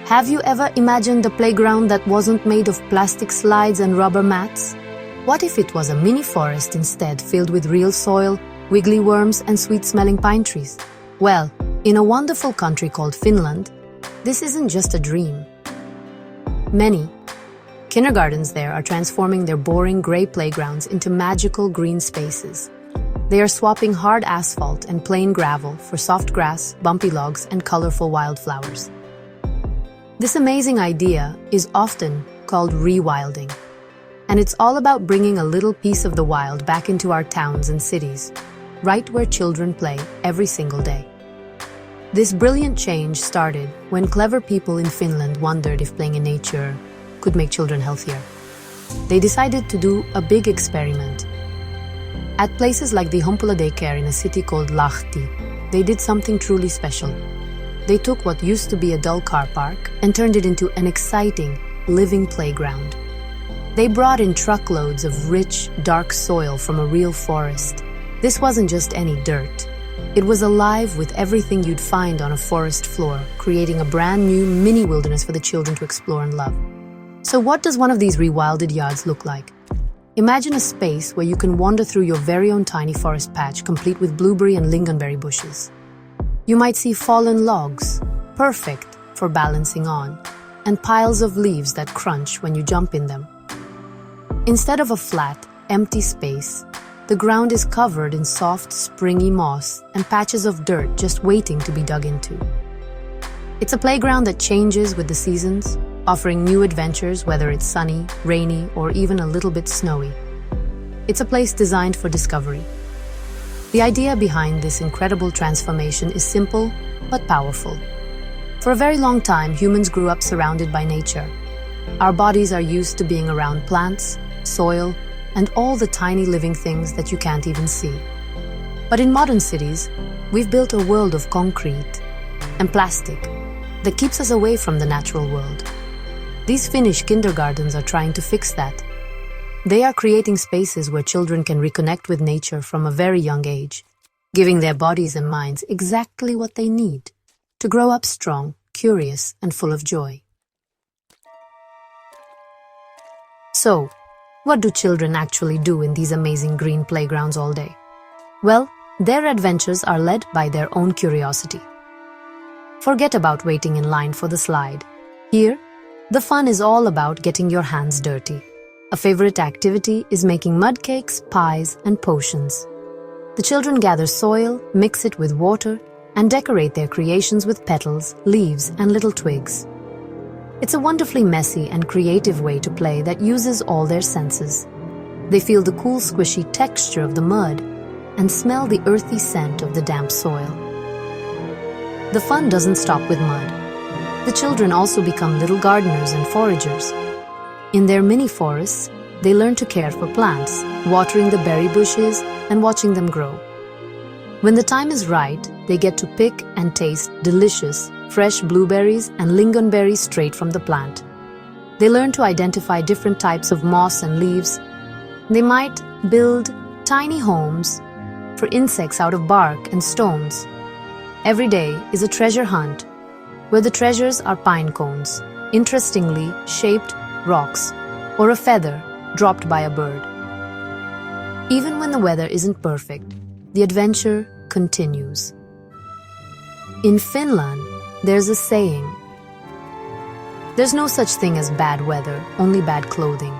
Have you ever imagined a playground that wasn't made of plastic slides and rubber mats? What if it was a mini forest instead, filled with real soil, wiggly worms, and sweet-smelling pine trees? Well, in a wonderful country called Finland, this isn't just a dream. Many kindergartens there are transforming their boring gray playgrounds into magical green spaces. They are swapping hard asphalt and plain gravel for soft grass, bumpy logs, and colorful wildflowers. This amazing idea is often called rewilding, and it's all about bringing a little piece of the wild back into our towns and cities, right where children play every single day. This brilliant change started when clever people in Finland wondered if playing in nature could make children healthier. They decided to do a big experiment. At places like the Humpula daycare in a city called Lahti, they did something truly special. They took what used to be a dull car park and turned it into an exciting, living playground. They brought in truckloads of rich, dark soil from a real forest. This wasn't just any dirt. It was alive with everything you'd find on a forest floor, creating a brand new mini wilderness for the children to explore and love. So what does one of these rewilded yards look like? Imagine a space where you can wander through your very own tiny forest patch, complete with blueberry and lingonberry bushes. You might see fallen logs, perfect for balancing on, and piles of leaves that crunch when you jump in them. Instead of a flat, empty space, the ground is covered in soft, springy moss and patches of dirt just waiting to be dug into. It's a playground that changes with the seasons, offering new adventures whether it's sunny, rainy, or even a little bit snowy. It's a place designed for discovery. The idea behind this incredible transformation is simple but powerful. For a very long time, humans grew up surrounded by nature. Our bodies are used to being around plants, soil, and all the tiny living things that you can't even see. But in modern cities, we've built a world of concrete and plastic that keeps us away from the natural world. These Finnish kindergartens are trying to fix that. They are creating spaces where children can reconnect with nature from a very young age, giving their bodies and minds exactly what they need to grow up strong, curious, and full of joy. So, what do children actually do in these amazing green playgrounds all day? Well, their adventures are led by their own curiosity. Forget about waiting in line for the slide. Here, the fun is all about getting your hands dirty. A favorite activity is making mud cakes, pies, and potions. The children gather soil, mix it with water, and decorate their creations with petals, leaves, and little twigs. It's a wonderfully messy and creative way to play that uses all their senses. They feel the cool, squishy texture of the mud and smell the earthy scent of the damp soil. The fun doesn't stop with mud. The children also become little gardeners and foragers. In their mini forests, they learn to care for plants, watering the berry bushes and watching them grow. When the time is right, they get to pick and taste delicious, fresh blueberries and lingonberries straight from the plant. They learn to identify different types of moss and leaves. They might build tiny homes for insects out of bark and stones. Every day is a treasure hunt, where the treasures are pine cones, interestingly shaped rocks, or a feather dropped by a bird. Even when the weather isn't perfect, the adventure continues. In Finland, there's a saying: there's no such thing as bad weather, only bad clothing.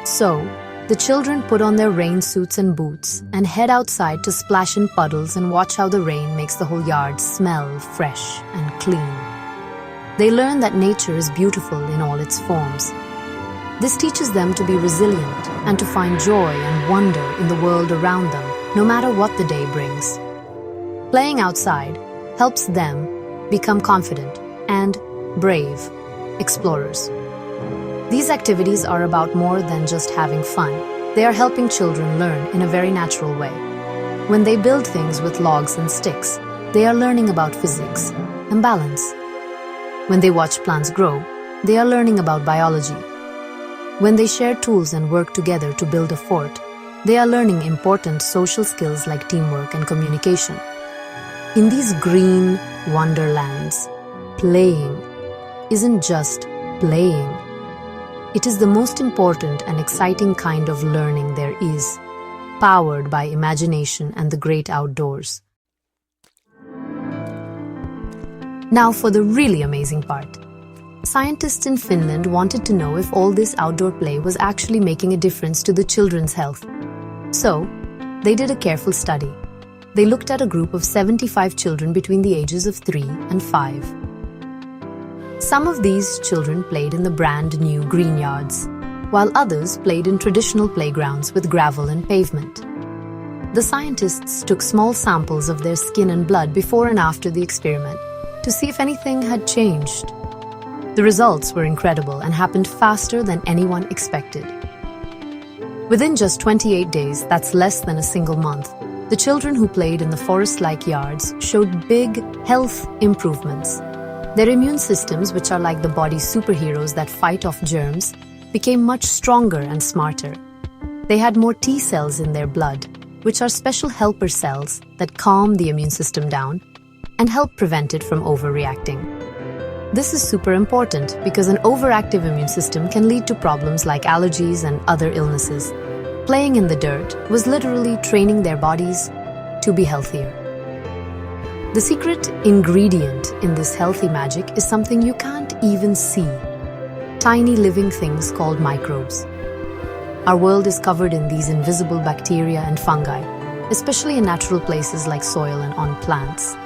So, the children put on their rain suits and boots and head outside to splash in puddles and watch how the rain makes the whole yard smell fresh and clean. They learn that nature is beautiful in all its forms. This teaches them to be resilient and to find joy and wonder in the world around them, no matter what the day brings. Playing outside helps them become confident and brave explorers. These activities are about more than just having fun. They are helping children learn in a very natural way. When they build things with logs and sticks, they are learning about physics and balance. When they watch plants grow, they are learning about biology. When they share tools and work together to build a fort, they are learning important social skills like teamwork and communication. In these green wonderlands, playing isn't just playing. It is the most important and exciting kind of learning there is, powered by imagination and the great outdoors. Now for the really amazing part. Scientists in Finland wanted to know if all this outdoor play was actually making a difference to the children's health. So, they did a careful study. They looked at a group of 75 children between the ages of 3 and 5. Some of these children played in the brand new green yards, while others played in traditional playgrounds with gravel and pavement. The scientists took small samples of their skin and blood before and after the experiment to see if anything had changed. The results were incredible and happened faster than anyone expected. Within just 28 days, that's less than a single month, the children who played in the forest-like yards showed big health improvements. Their immune systems, which are like the body's superheroes that fight off germs, became much stronger and smarter. They had more T cells in their blood, which are special helper cells that calm the immune system down and help prevent it from overreacting. This is super important because an overactive immune system can lead to problems like allergies and other illnesses. Playing in the dirt was literally training their bodies to be healthier. The secret ingredient in this healthy magic is something you can't even see. Tiny living things called microbes. Our world is covered in these invisible bacteria and fungi, especially in natural places like soil and on plants.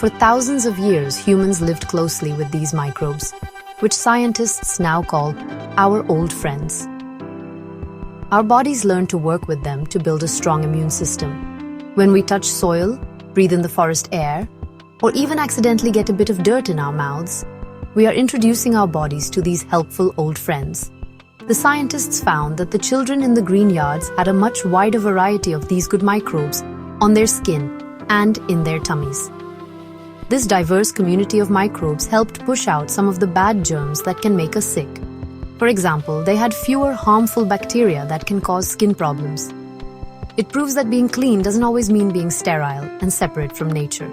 For thousands of years, humans lived closely with these microbes, which scientists now call our old friends. Our bodies learn to work with them to build a strong immune system. When we touch soil, breathe in the forest air, or even accidentally get a bit of dirt in our mouths, we are introducing our bodies to these helpful old friends. The scientists found that the children in the green yards had a much wider variety of these good microbes on their skin and in their tummies. This diverse community of microbes helped push out some of the bad germs that can make us sick. For example, they had fewer harmful bacteria that can cause skin problems. It proves that being clean doesn't always mean being sterile and separate from nature.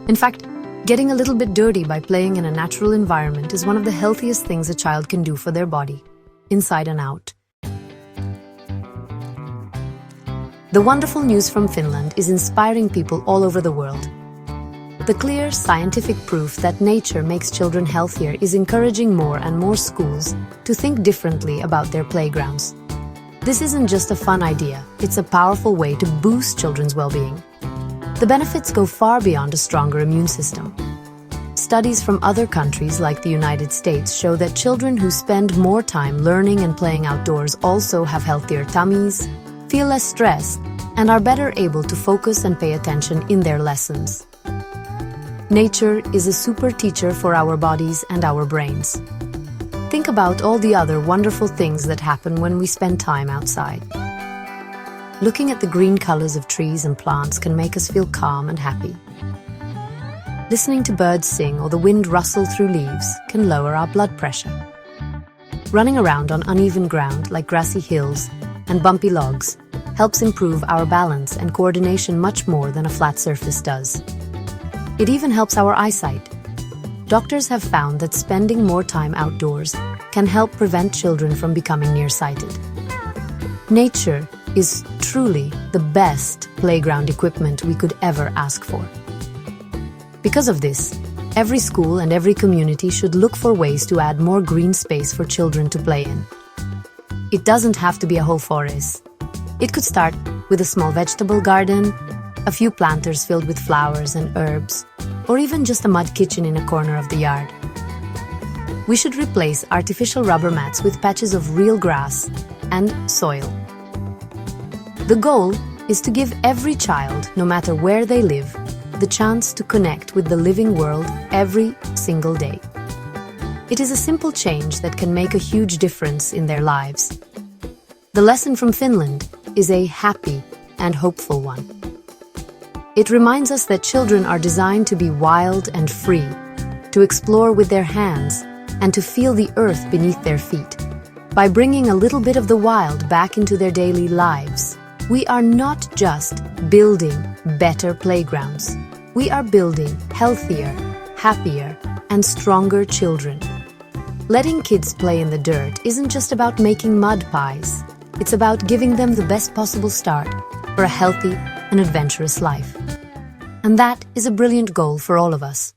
In fact, getting a little bit dirty by playing in a natural environment is one of the healthiest things a child can do for their body, inside and out. The wonderful news from Finland is inspiring people all over the world. The clear scientific proof that nature makes children healthier is encouraging more and more schools to think differently about their playgrounds. This isn't just a fun idea, it's a powerful way to boost children's well-being. The benefits go far beyond a stronger immune system. Studies from other countries like the United States show that children who spend more time learning and playing outdoors also have healthier tummies, feel less stressed, and are better able to focus and pay attention in their lessons. Nature is a super teacher for our bodies and our brains. Think about all the other wonderful things that happen when we spend time outside. Looking at the green colors of trees and plants can make us feel calm and happy. Listening to birds sing or the wind rustle through leaves can lower our blood pressure. Running around on uneven ground like grassy hills and bumpy logs helps improve our balance and coordination much more than a flat surface does. It even helps our eyesight. Doctors have found that spending more time outdoors can help prevent children from becoming nearsighted. Nature is truly the best playground equipment we could ever ask for. Because of this, every school and every community should look for ways to add more green space for children to play in. It doesn't have to be a whole forest. It could start with a small vegetable garden, a few planters filled with flowers and herbs, or even just a mud kitchen in a corner of the yard. We should replace artificial rubber mats with patches of real grass and soil. The goal is to give every child, no matter where they live, the chance to connect with the living world every single day. It is a simple change that can make a huge difference in their lives. The lesson from Finland is a happy and hopeful one. It reminds us that children are designed to be wild and free, to explore with their hands, and to feel the earth beneath their feet. By bringing a little bit of the wild back into their daily lives, we are not just building better playgrounds. We are building healthier, happier, and stronger children. Letting kids play in the dirt isn't just about making mud pies. It's about giving them the best possible start for a healthy and adventurous life. And that is a brilliant goal for all of us.